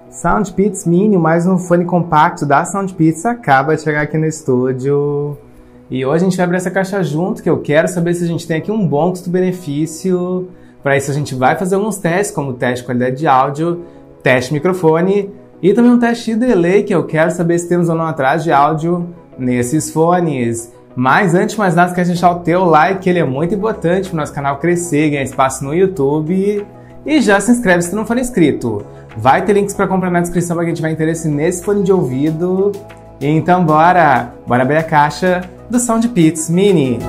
SoundPits Mini, mais um fone compacto da SoundPits, acaba de chegar aqui no estúdio. E hoje a gente vai abrir essa caixa junto, que eu quero saber se a gente tem aqui um bom custo-benefício. Para isso a gente vai fazer alguns testes, como teste de qualidade de áudio, teste de microfone e também um teste de delay, que eu quero saber se temos ou não atraso de áudio nesses fones. Mas antes de mais nada, quer deixar o teu like, que ele é muito importante para o nosso canal crescer, ganhar espaço no YouTube. E já se inscreve se tu não for inscrito. Vai ter links para comprar na descrição para quem tiver interesse nesse fone de ouvido. Então bora abrir a caixa do SoundPits Mini.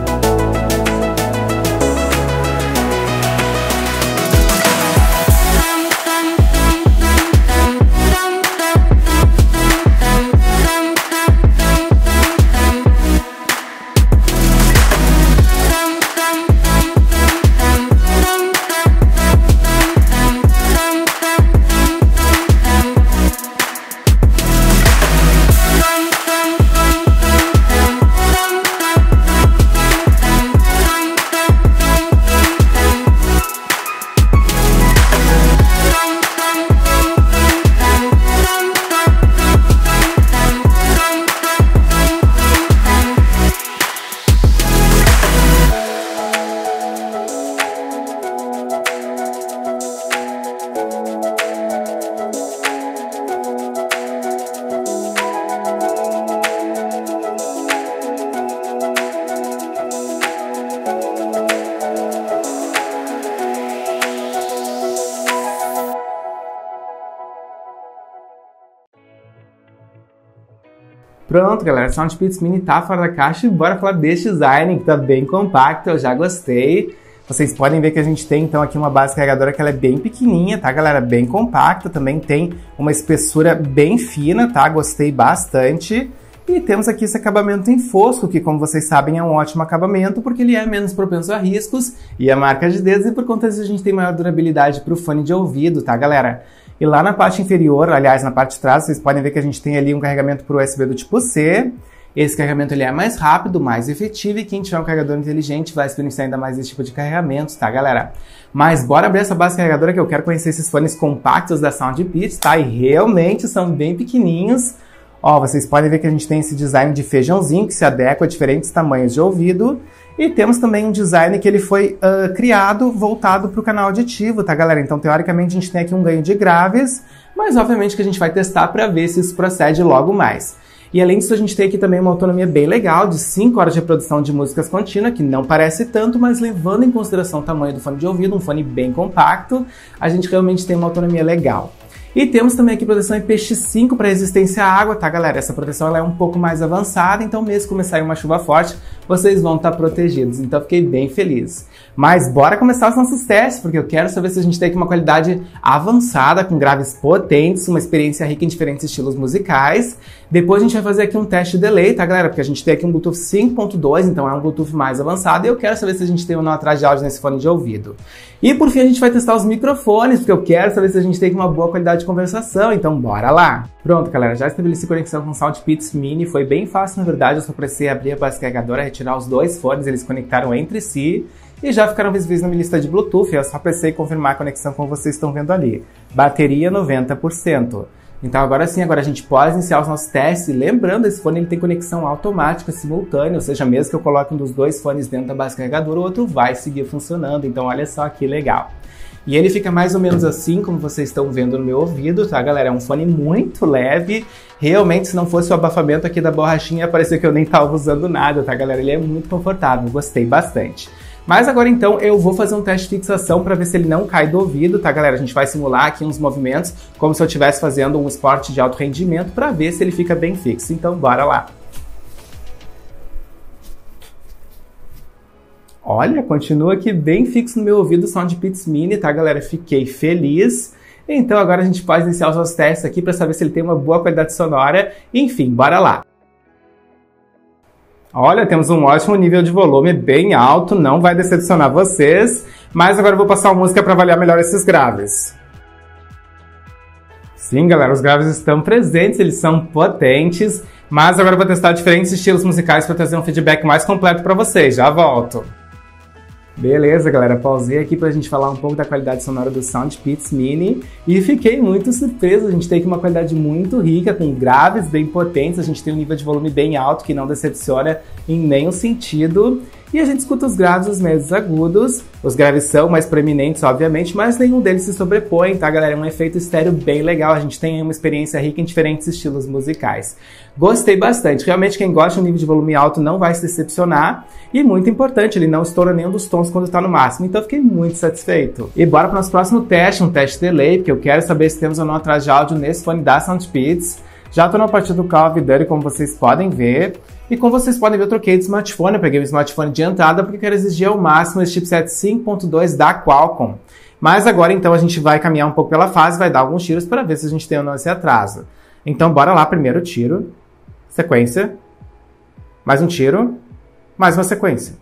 Pronto, galera, SoundPits Mini tá fora da caixa e bora falar deste design que tá bem compacto, eu já gostei. Vocês podem ver que a gente tem então aqui uma base carregadora que ela é bem pequenininha, tá, galera? Bem compacta, também tem uma espessura bem fina, tá? Gostei bastante. E temos aqui esse acabamento em fosco, que como vocês sabem é um ótimo acabamento, porque ele é menos propenso a riscos e a marca de dedos, e por conta disso a gente tem maior durabilidade pro fone de ouvido, tá, galera? E lá na parte inferior, aliás, na parte de trás, vocês podem ver que a gente tem ali um carregamento por USB do tipo C. Esse carregamento ele é mais rápido, mais efetivo, e quem tiver um carregador inteligente vai experienciar ainda mais esse tipo de carregamento, tá, galera? Mas bora abrir essa base carregadora, que eu quero conhecer esses fones compactos da SoundPits, tá? E realmente são bem pequenininhos. Ó, vocês podem ver que a gente tem esse design de feijãozinho que se adequa a diferentes tamanhos de ouvido. E temos também um design que ele foi criado voltado para o canal auditivo, tá, galera? Então, teoricamente, a gente tem aqui um ganho de graves, mas obviamente que a gente vai testar para ver se isso procede logo mais. E além disso, a gente tem aqui também uma autonomia bem legal de 5 horas de reprodução de músicas contínua, que não parece tanto, mas levando em consideração o tamanho do fone de ouvido, um fone bem compacto, a gente realmente tem uma autonomia legal. E temos também aqui proteção IPX5 para resistência à água, tá, galera? Essa proteção ela é um pouco mais avançada, então mesmo que começar uma chuva forte, vocês vão estar protegidos. Então fiquei bem feliz. Mas bora começar os nossos testes, porque eu quero saber se a gente tem aqui uma qualidade avançada, com graves potentes, uma experiência rica em diferentes estilos musicais. Depois a gente vai fazer aqui um teste de delay, tá, galera? Porque a gente tem aqui um Bluetooth 5.2, então é um Bluetooth mais avançado, e eu quero saber se a gente tem ou não atraso de áudio nesse fone de ouvido. E por fim a gente vai testar os microfones, porque eu quero saber se a gente tem aqui uma boa qualidade de conversação, então bora lá! Pronto, galera, já estabeleci conexão com o SoundPits Mini, foi bem fácil, na verdade, eu só precisei abrir a base carregadora, retirar os dois fones, eles conectaram entre si, e já ficaram visíveis na minha lista de Bluetooth, eu só precisei confirmar a conexão como vocês estão vendo ali. Bateria 90%. Então agora sim, agora a gente pode iniciar os nossos testes, e lembrando, esse fone ele tem conexão automática simultânea, ou seja, mesmo que eu coloque um dos dois fones dentro da base carregadora, o outro vai seguir funcionando, então olha só que legal. E ele fica mais ou menos assim, como vocês estão vendo no meu ouvido, tá, galera? É um fone muito leve. Realmente, se não fosse o abafamento aqui da borrachinha, ia parecer que eu nem estava usando nada, tá, galera? Ele é muito confortável, gostei bastante. Mas agora, então, eu vou fazer um teste de fixação para ver se ele não cai do ouvido, tá, galera? A gente vai simular aqui uns movimentos, como se eu estivesse fazendo um esporte de alto rendimento, para ver se ele fica bem fixo. Então, bora lá! Olha, continua aqui bem fixo no meu ouvido o SoundPits Mini, tá, galera? Fiquei feliz. Então agora a gente pode iniciar os nossos testes aqui para saber se ele tem uma boa qualidade sonora. Enfim, bora lá! Olha, temos um ótimo nível de volume, bem alto, não vai decepcionar vocês. Mas agora eu vou passar uma música para avaliar melhor esses graves. Sim, galera, os graves estão presentes, eles são potentes. Mas agora eu vou testar diferentes estilos musicais para trazer um feedback mais completo para vocês. Já volto! Beleza, galera, pausei aqui pra gente falar um pouco da qualidade sonora do SoundPeats Mini e fiquei muito surpreso. A gente tem aqui uma qualidade muito rica, com graves bem potentes, a gente tem um nível de volume bem alto que não decepciona em nenhum sentido. E a gente escuta os graves e os médios agudos. Os graves são mais proeminentes, obviamente, mas nenhum deles se sobrepõe, tá, galera? É um efeito estéreo bem legal. A gente tem uma experiência rica em diferentes estilos musicais. Gostei bastante. Realmente, quem gosta de um nível de volume alto não vai se decepcionar. E muito importante, ele não estoura nenhum dos tons quando tá no máximo. Então, fiquei muito satisfeito. E bora para o nosso próximo teste, um teste delay, porque eu quero saber se temos ou não atraso de áudio nesse fone da SoundPeats. Já estou na partida do Call of Duty, como vocês podem ver. E como vocês podem ver, eu troquei de smartphone, eu peguei o smartphone de entrada porque eu quero exigir ao máximo esse chipset 5.2 da Qualcomm. Mas agora então a gente vai caminhar um pouco pela fase, vai dar alguns tiros para ver se a gente tem ou não esse atraso. Então bora lá, primeiro tiro, sequência, mais um tiro, mais uma sequência.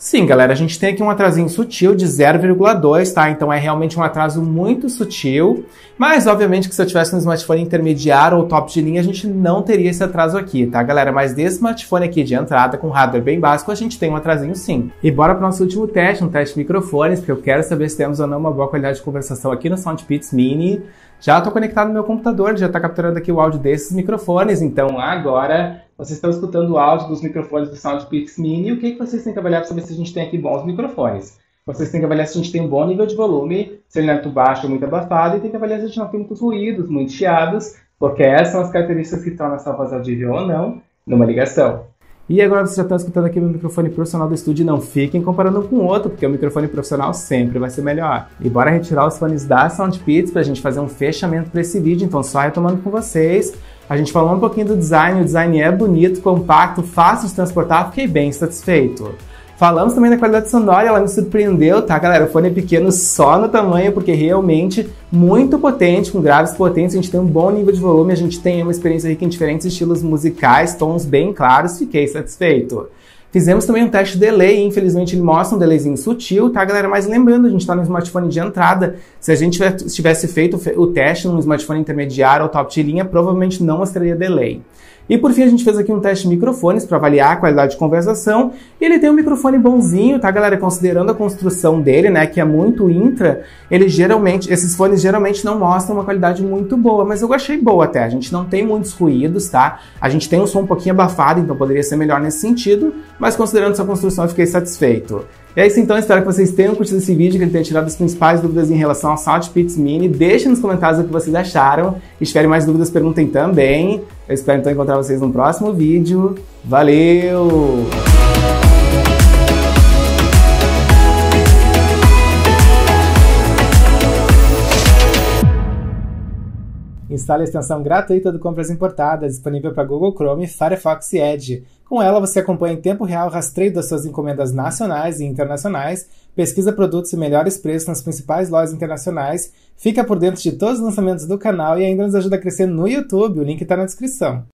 Sim, galera, a gente tem aqui um atrasinho sutil de 0,2, tá? Então é realmente um atraso muito sutil, mas obviamente que se eu tivesse um smartphone intermediário ou top de linha, a gente não teria esse atraso aqui, tá, galera? Mas desse smartphone aqui de entrada, com hardware bem básico, a gente tem um atrasinho sim. E bora para o nosso último teste, um teste de microfones, porque eu quero saber se temos ou não uma boa qualidade de conversação aqui no SoundPeats Mini. Já estou conectado no meu computador, já está capturando aqui o áudio desses microfones, então agora vocês estão escutando o áudio dos microfones do SoundPeats Mini. E o que vocês têm que avaliar para saber se a gente tem aqui bons microfones? Vocês têm que avaliar se a gente tem um bom nível de volume, se ele não é muito baixo ou muito abafado, e tem que avaliar se a gente não tem muitos ruídos, muitos chiados, porque essas são as características que tornam essa voz audível ou não numa ligação. E agora vocês já estão escutando aqui o microfone profissional do estúdio, não fiquem comparando um com o outro, porque o microfone profissional sempre vai ser melhor. E bora retirar os fones da SoundPeats pra gente fazer um fechamento para esse vídeo, então só retomando com vocês. A gente falou um pouquinho do design, o design é bonito, compacto, fácil de transportar, fiquei bem satisfeito. Falamos também da qualidade sonora, ela me surpreendeu, tá, galera? O fone é pequeno só no tamanho, porque realmente muito potente, com graves potentes, a gente tem um bom nível de volume, a gente tem uma experiência rica em diferentes estilos musicais, tons bem claros, fiquei satisfeito. Fizemos também um teste de delay, infelizmente ele mostra um delayzinho sutil, tá, galera? Mas lembrando, a gente tá no smartphone de entrada, se a gente tivesse feito o teste num smartphone intermediário ou top de linha, provavelmente não mostraria delay. E por fim a gente fez aqui um teste de microfones para avaliar a qualidade de conversação. E ele tem um microfone bonzinho, tá, galera? Considerando a construção dele, né, que é muito intra, esses fones geralmente não mostram uma qualidade muito boa, mas eu achei boa até. A gente não tem muitos ruídos, tá? A gente tem um som um pouquinho abafado, então poderia ser melhor nesse sentido, mas considerando essa construção eu fiquei satisfeito. E é isso então, espero que vocês tenham curtido esse vídeo, que ele tenha tirado as principais dúvidas em relação ao SoundPeats Mini. Deixem nos comentários o que vocês acharam. E se tiverem mais dúvidas, perguntem também. Eu espero então encontrar vocês no próximo vídeo. Valeu! Instale a extensão gratuita do Compras Importadas, disponível para Google Chrome, Firefox e Edge. Com ela, você acompanha em tempo real o rastreio das suas encomendas nacionais e internacionais, pesquisa produtos e melhores preços nas principais lojas internacionais, fica por dentro de todos os lançamentos do canal e ainda nos ajuda a crescer no YouTube, o link está na descrição.